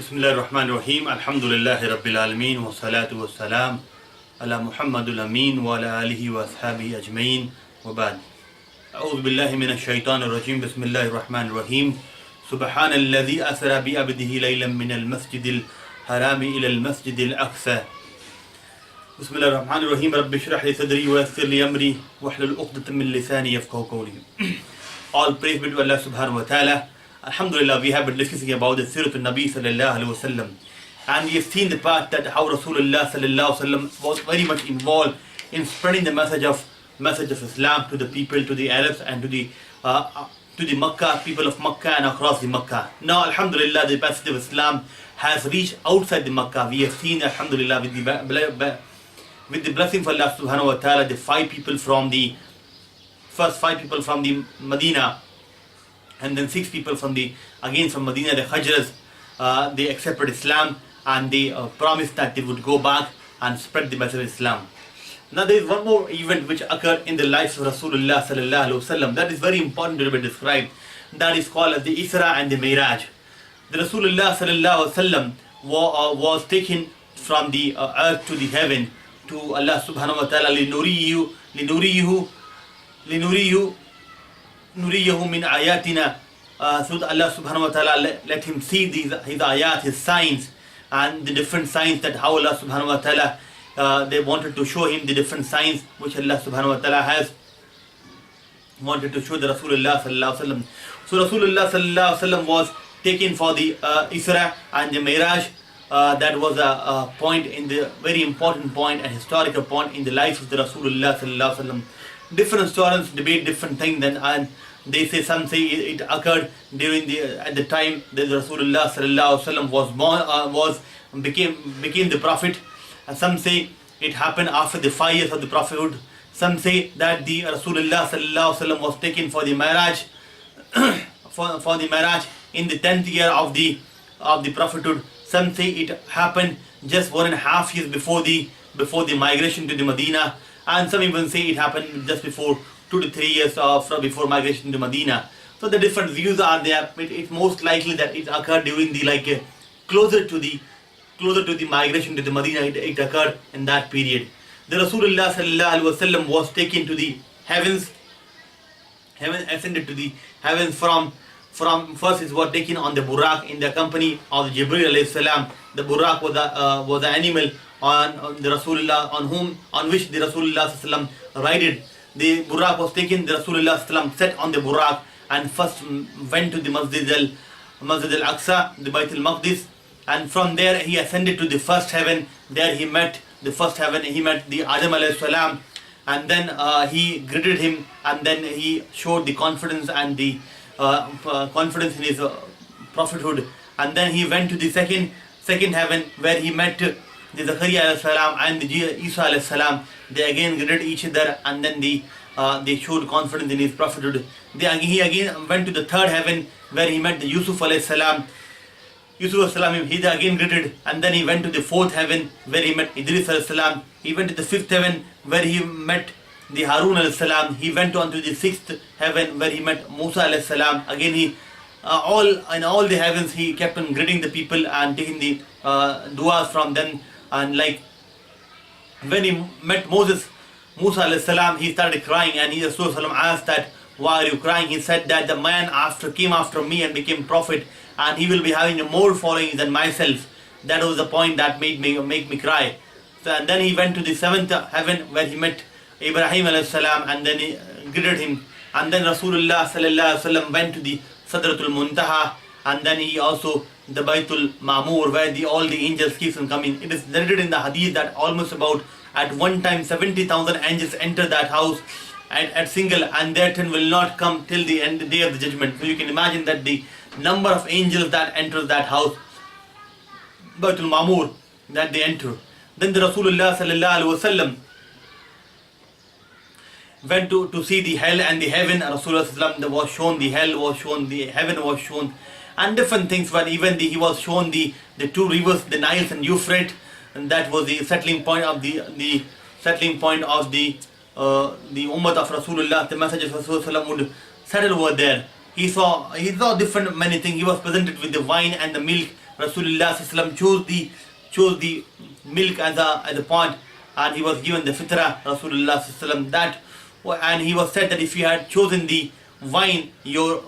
Bismillahirrahmanirrahim. Alhamdulillahi Rabbil Alameen. Wa salatu wa salam ala Muhammadul Ameen wa ala alihi wa ashabihi ajmeen. Wa ba'd. A'udhu billahi minash shaitanir rajim. Bismillahirrahmanirrahim. Subhanalladhi asra bi abdihi laylan min al-masjidil harami ila al-masjidil aqsa. Bismillahirrahmanirrahim. Rabbi shrah li sadri wa yassir li amri wahlul 'uqdatam min lisani yafqahu qawli. All praise be to Allah subhanahu wa ta'ala. Alhamdulillah, we have been discussing about the Seerat Nabi sallallahu alaihi wasallam, and we have seen the part that how Rasulullah sallallahu alaihi wasallam was very much involved in spreading the message of Islam to the people, to the Arabs, and to the Makkah people of Makkah and across the Makkah. Now, Alhamdulillah, the message of Islam has reached outside the Makkah. We have seen, Alhamdulillah, with the blessing of Allah subhanahu wa ta'ala, the first five people from the Medina, and then 6 people from Medina, the Hajras, they accepted Islam, and they promised that they would go back and spread the message of Islam. Now there is one more event which occurred in the life of Rasulullah sallallahu alaihi wasallam that is very important to be described. That is called as the Isra and the Miraj. The Rasulullah sallallahu alaihi wasallam was taken from the earth to the heaven to Allah subhanahu wa ta'ala nuriyahu min ayatina, so that Allah subhanahu wa ta'ala let him see his ayat, his signs, and the different signs that how Allah subhanahu wa ta'ala they wanted to show him the different signs which Allah subhanahu wa ta'ala has wanted to show the Rasulullah sallallahu alaihi wasallam. So Rasulullah sallallahu alaihi wasallam was taken for the Isra and the Miraj. That was a point in the very important point and historical point in the life of the Rasulullah sallallahu alaihi wasallam. Different historians debate different things, and they say, some say it occurred at the time that Rasulullah sallallahu alaihi wasallam became the prophet, and some say it happened after the 5 years of the prophethood. Some say that the Rasulullah sallallahu alaihi wasallam was taken for the Miraj for the Miraj in the 10th year of the prophethood. Some say it happened just 1.5 years before the migration to the Medina. And some even say it happened just before 2 to 3 years before migration to Medina. So the different views are there. It's most likely that it occurred during the closer to the migration to the Medina. It occurred in that period. The Rasulullah sallallahu alaihi wasallam was taken to the heavens. Heaven ascended to the heavens from first it was taken on the Buraq in the company of Jibril alayhi salam. The Buraq was the animal on the Rasulullah on which the Rasulullah sallam rided. The Buraq was taken. The Rasulullah sallam sat on the Buraq and first went to the Masjid al-Aqsa, the Bayt al-Maqdis, and from there he ascended to the first heaven. There he met the first heaven. He met the Adam alayhi salam, and then he greeted him, and then he showed the confidence and the confidence in his prophethood. And then he went to the second heaven, where he met the Zakaria alayhi salam and the Isa alayhi salam. They again greeted each other, and then they showed confidence in his prophethood. He again went to the third heaven, where he met the Yusuf alayhi salam. Yusuf alayhi salam, he again greeted, and then he went to the fourth heaven, where he met Idris alayhi salam. He went to the fifth heaven, where he met the Harun alayhi salam. He went on to the sixth heaven, where he met Musa alayhi salam. Again he in all the heavens he kept on greeting the people and taking the du'as from them. And like when he met Musa alayhi salam, he started crying, and Rasulullah asked that, why are you crying? He said that the man came after me and became prophet, and he will be having more following than myself. That was the point that make me cry. So, and then he went to the seventh heaven, where he met Ibrahim alayhi salam, and then he greeted him. And then Rasulullah sallallahu alaihi wasallam went to the Sadratul Muntaha, and then he also the Baytul Ma'mur, where all the angels keeps on coming. It is narrated in the hadith that almost about at one time 70,000 angels enter that house at single, and their turn will not come till the end, the day of the judgment. So you can imagine that the number of angels that enters that house, Baytul Ma'mur, that they enter. Then the Rasulullah sallallahu alaihi wasallam went to see the hell and the heaven. Rasulullah sallallahu alaihi wasallam was shown the hell, was shown the heaven, was shown, and different things. But even he was shown the two rivers, the Nile and Euphrates, and that was the settling point of the ummah of Rasulullah. The message of Rasulullah would settle over there. He saw different many things. He was presented with the wine and the milk Rasulullah sallallahu chose the milk as a point, and he was given the fitra, Rasulullah sallallahu that, and he was said that if he had chosen the wine, your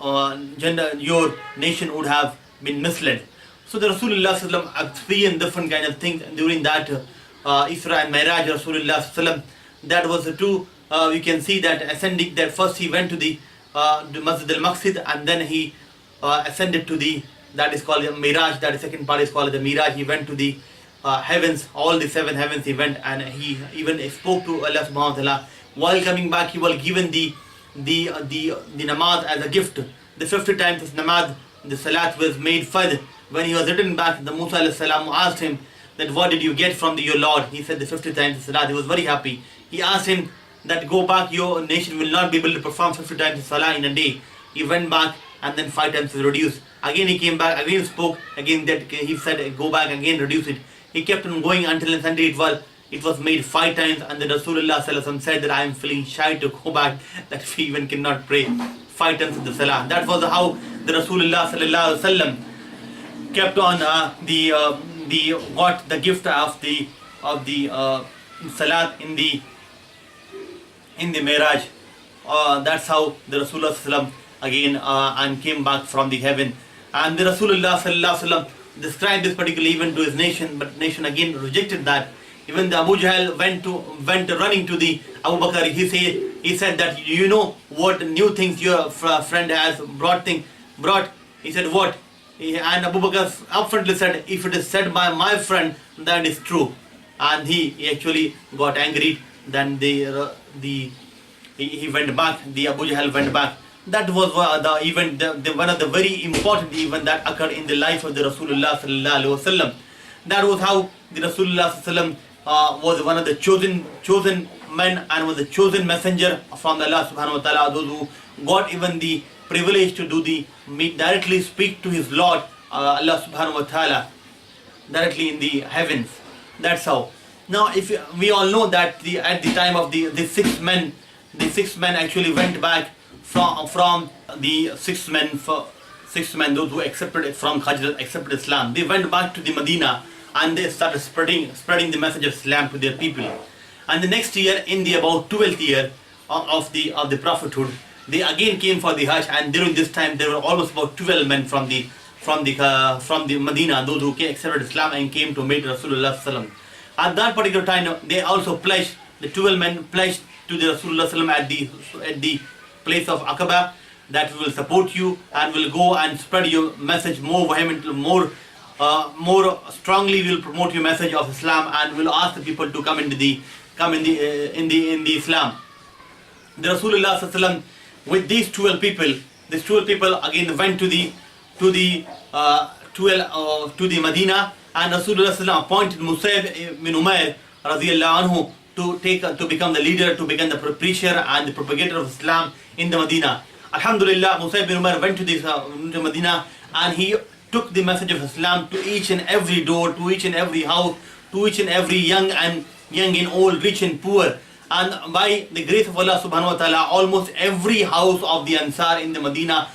nation would have been misled. So the Rasulullah sallallahu experienced different kind of things during that Isra and Miraj. Rasulullah sallallahu, that was the two. We can see that ascending. That first he went to the Masjid al-Maqsid, and then he ascended to the, that is called the Miraj. That second part is called the Miraj. He went to the heavens, all the 7 heavens he went, and he even spoke to Allah subhanahu wa ta'ala. While coming back, he was given the namaz as a gift. The 50 times of namaz, the salat was made fard. When he was returned back, the Musa alayhi salam asked him that what did you get from your Lord? He said the 50 times of salat. He was very happy. He asked him that go back, your nation will not be able to perform 50 times of salah in a day. He went back, and then 5 times was reduced. Again he came back, again spoke, again that he said go back, again reduce it. He kept on going until it was made 5 times, and the Rasulullah sallallahu alaihi wasallam said that I am feeling shy to go back, that we even cannot pray 5 times of the salah. That was how the Rasulullah sallallahu alaihi wasallam kept on got the gift of the salat in the Miraj. That's how the Rasulullah sallallahu again and came back from the heaven. And the Rasulullah sallallahu alaihi wasallam described this particular event to his nation, but nation again rejected that. Even the Abu Jahl went running to the Abu Bakr. He said that you know what new things your friend has brought. He said what? And Abu Bakr upfrontly said, if it is said by my friend, that is true. And he actually got angry. Then he went back. The Abu Jahl went back. That was the event, one of the very important events that occurred in the life of the Rasulullah sallallahu alaihi wasallam. That was how the Rasulullah sallallahu alaihi wasallam was one of the chosen men and was a chosen messenger from Allah subhanahu wa ta'ala. Those who got even the privilege to directly speak to his Lord Allah subhanahu wa ta'ala directly in the heavens. That's how. Now, if we all know that at the time of the 6 men, actually went back from the 6 men, those who accepted Islam. They went back to the Medina, and they started spreading the message of Islam to their people. And the next year, in the about 12th year of the prophethood, they again came for the Hajj, and during this time there were almost about 12 men from the Medina, those who accepted Islam and came to meet Rasulullah sallallahu alaihi wasallam. At that particular time, they also pledged, the 12 men pledged to the Rasulullah sallallahu alaihi wasallam at the place of Aqabah that we will support you and will go and spread your message more vehemently, more strongly. We will promote your message of Islam and will ask the people to come in the Islam. The Rasulullah sallallahu alaihi wasallam with these 12 people again went to the Medina, and Rasulullah sallallahu alaihi wasallam appointed Musab bin Umair radiyallahu anhu to become the leader, to become the preacher and the propagator of Islam in the Medina. Alhamdulillah, Musab bin Umair went to Medina, and he took the message of Islam to each and every door, to each and every house, to each and every young and old, rich and poor. And by the grace of Allah subhanahu wa ta'ala, almost every house of the Ansar in the Medina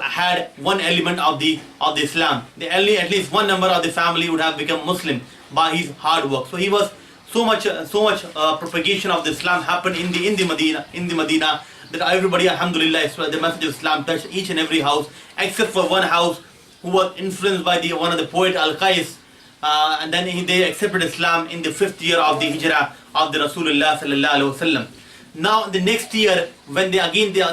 had one element of the Islam. At least one member of the family would have become Muslim by his hard work. So he was so much propagation of the Islam happened in the Medina that everybody, alhamdulillah, the message of Islam touched each and every house, except for one house who was influenced by one of the poet Al-Qais, and then they accepted Islam in the 5th year of the Hijrah of the Rasulullah sallallahu alaihi wasallam. Now the next year, when the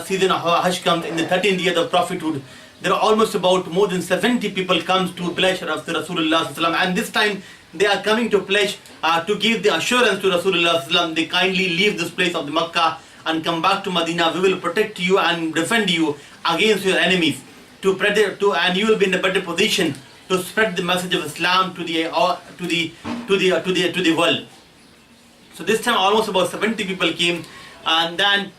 season of Hajj comes in the 13th year of prophethood, there are almost about more than 70 people comes to pledge of the Rasulullah sallallahu alaihi wasallam, and this time they are coming to pledge to give the assurance to Rasulullah sallallahu alaihi wasallam. They kindly leave this place of the Makkah and come back to Medina. We will protect you and defend you against your enemies, and you will be in a better position to spread the message of Islam to the world. So this time almost about 70 people came, and then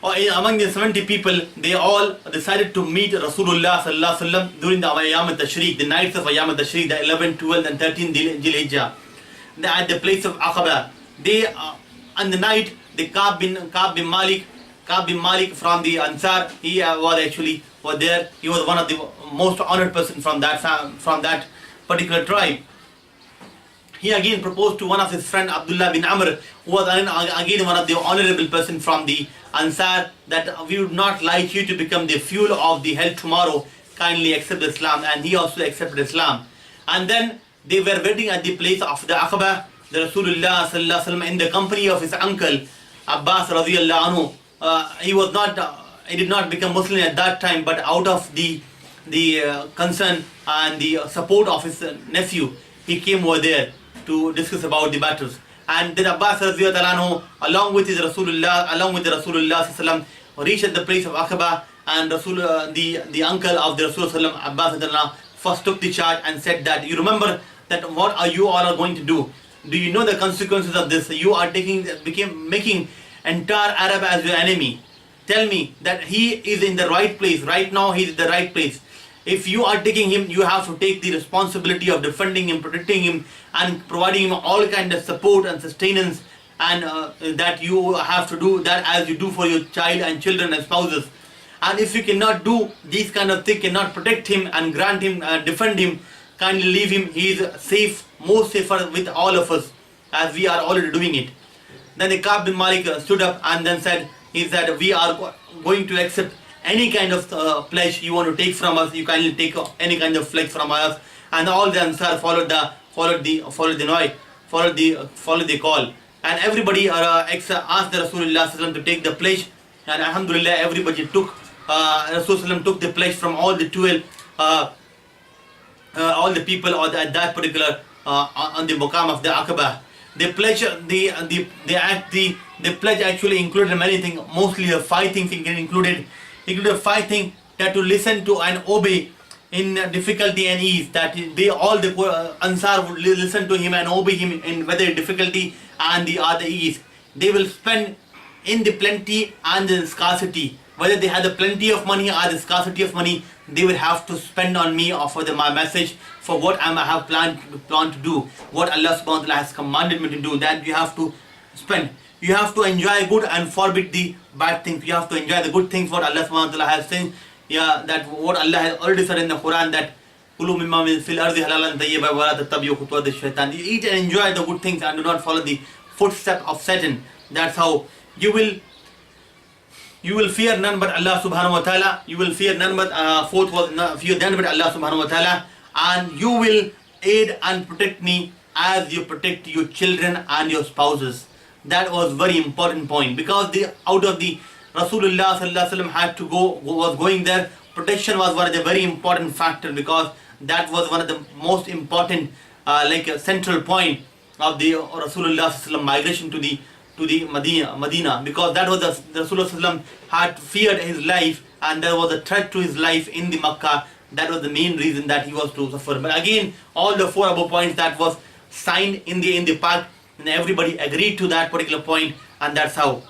among the 70 people, they all decided to meet Rasulullah sallallahu alaihi wasallam during the Ayyam al-Tashriq, the nights of Ayyam al-Tashriq, the 11th, 12th and 13th Dhul Hijjah, at the place of Aqabah. They on the night, the Ka'b bin Malik from the Ansar, he was there. He was one of the most honored person from that particular tribe. He again proposed to one of his friend Abdullah bin Amr, who was again one of the honorable person from the Ansar, that we would not like you to become the fuel of the hell tomorrow. Kindly accept Islam. And he also accepted Islam. And then they were waiting at the place of the Aqabah. The Rasulullah sallallahu alaihi wasallam, in the company of his uncle Abbas radiyallahu anhu. He did not become Muslim at that time, but out of the concern and the support of his nephew, he came over there to discuss about the matters. And then Abbas radiyallahu anhu, along with the Rasulullah sallallahu alaihi wasallam, reached at the place of Aqabah, and the uncle of the Rasulullah Abbas radiyallahu anhu first took the charge and said that, you remember that what are you all going to do? Do you know the consequences of this? You are making entire Arab as your enemy. Tell me that he is in the right place. Right now he is in the right place. If you are taking him, you have to take the responsibility of defending him, protecting him, and providing him all kind of support and sustenance, and that you have to do that as you do for your child and children and spouses. And if you cannot do these kind of things, cannot protect him and grant him, defend him, kindly leave him. He is safe, more safer with all of us, as we are already doing it. Then the Ka'b bin Malik stood up and then said, we are going to accept any kind of pledge you want to take from us. You kindly take any kind of pledge from us. And all the Ansar followed the call. And everybody asked the Rasulullah to take the pledge. And alhamdulillah, everybody took. Rasulullah took the pledge from all the 12, all the people at that particular on the Muqam of the Aqabah. The pledge actually included many things. Mostly the 5 things included 5 things, that to listen to and obey in difficulty and ease. That all the Ansar would listen to him and obey him in whether difficulty and the other ease. They will spend in the plenty and the scarcity. Whether they had the plenty of money or the scarcity of money, they will have to spend on me or for my message, for what I have planned to do, what Allah subhanahu wa ta'ala has commanded me to do. That you have to spend. You have to enjoy good and forbid the bad things. You have to enjoy the good things, what Allah subhanahu wa ta'ala has said. That what Allah has already said in the Quran, that Kulu mimma fil ardi halalan tayyiban wa la tattabi'u khutuwat ash-shaytan. You eat and enjoy the good things and do not follow the footsteps of Satan. That's how you will fear none but Allah subhanahu wa ta'ala. You will fear none but fear none but Allah subhanahu wa ta'ala. And you will aid and protect me as you protect your children and your spouses. That was very important point, because out of the Rasulullah sallallahu alaihi wasallam was going there. Protection was one of the very important factor, because that was one of the most important central point of the Rasulullah sallallahu alaihi wasallam migration to the Medina, because that was the Rasulullah sallallahu alaihi wasallam had feared his life, and there was a threat to his life in the Makkah. That was the main reason that he was to suffer. But again, all the 4 above points that was signed in the pact, and everybody agreed to that particular point, and that's how.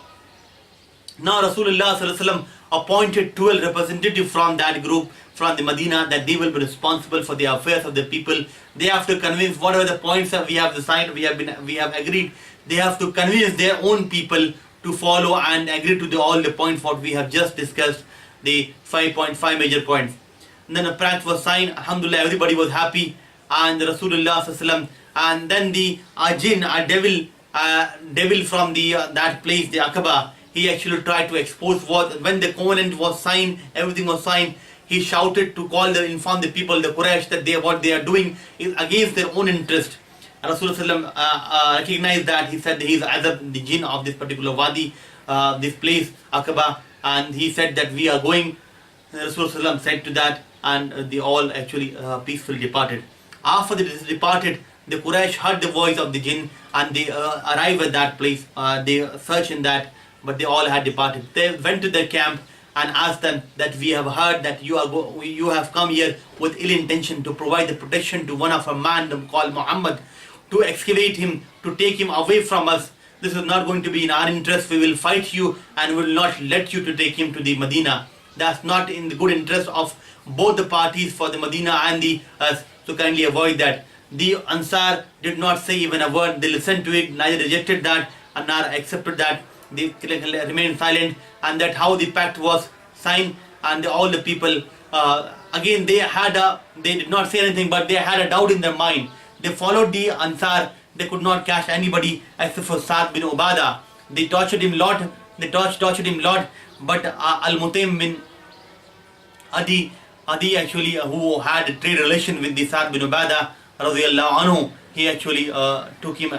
Now Rasulullah sallallahu alaihi wasallam appointed 12 representatives from that group from the Medina, that they will be responsible for the affairs of the people. They have to convince whatever the points that we have decided, we have agreed. They have to convince their own people to follow and agree to all the points what we have just discussed, the 5.5 major points. And then a pact was signed. Alhamdulillah, everybody was happy. And the Rasulullah sallallahu alaihi wasallam, and then the jinn, a devil from that place, the Aqabah, he actually tried to expose when the covenant was signed, everything was signed. He shouted to inform the people, the Quraysh, that what they are doing is against their own interest. And Rasulullah recognized that. He said he is either the jinn of this particular wadi, this place, Aqabah, and he said that we are going. Rasulullah said to that, and they all actually peacefully departed. After they departed, the Quraysh heard the voice of the jinn, and they arrived at that place. They searched in that, but they all had departed. They went to their camp and asked them that we have heard that you have come here with ill intention to provide the protection to one of our man called Muhammad, to excavate him, to take him away from us. This is not going to be in our interest. We will fight you and will not let you to take him to the Medina. That's not in the good interest of both the parties, for the Medina and the us. So kindly avoid that. The Ansar did not say even a word. They listened to it, neither rejected that and nor accepted that. They remained silent, and that how the pact was signed, and all the people again they did not say anything, but they had a doubt in their mind. They followed the Ansar. They could not catch anybody except for Sa'd bin Ubadah. They tortured him lot. Tortured him lot. But Al-Mutaim bin Adi actually, who had a trade relation with the Sa'd bin Ubadah radiyallahu anhu, he actually took him,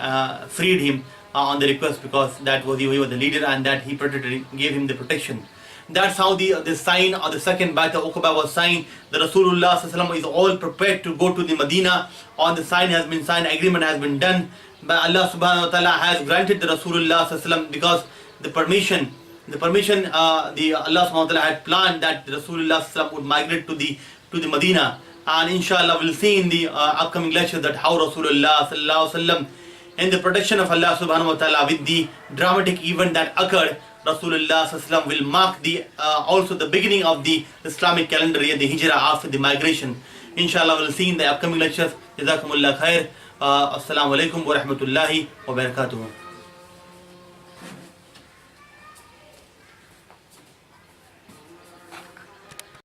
freed him on the request, because that was he was the leader, and that he protected, gave him the protection. That's how the sign of the second Bayt of Aqabah was signed. The Rasulullah sallallahu alaihi wasallam is all prepared to go to the Medina. All the sign has been signed, agreement has been done. But Allah subhanahu wa ta'ala has granted the Rasulullah sallallahu alaihi wasallam, because the permission Allah subhanahu wa ta'ala had planned that the Rasulullah sallallahu alaihi wasallam would migrate to the Medina. And inshallah we'll see in the upcoming lecture that how Rasulullah sallallahu alaihi wasallam, in the protection of Allah subhanahu wa ta'ala, with the dramatic event that occurred, Rasulullah sallallahu alaihi wasallam will mark the also the beginning of the Islamic calendar year, the Hijrah, after the migration. Inshallah we'll see in the upcoming lectures. Jazakumullah khair. Assalamu alaikum wa rahmatullahi wa barakatuh.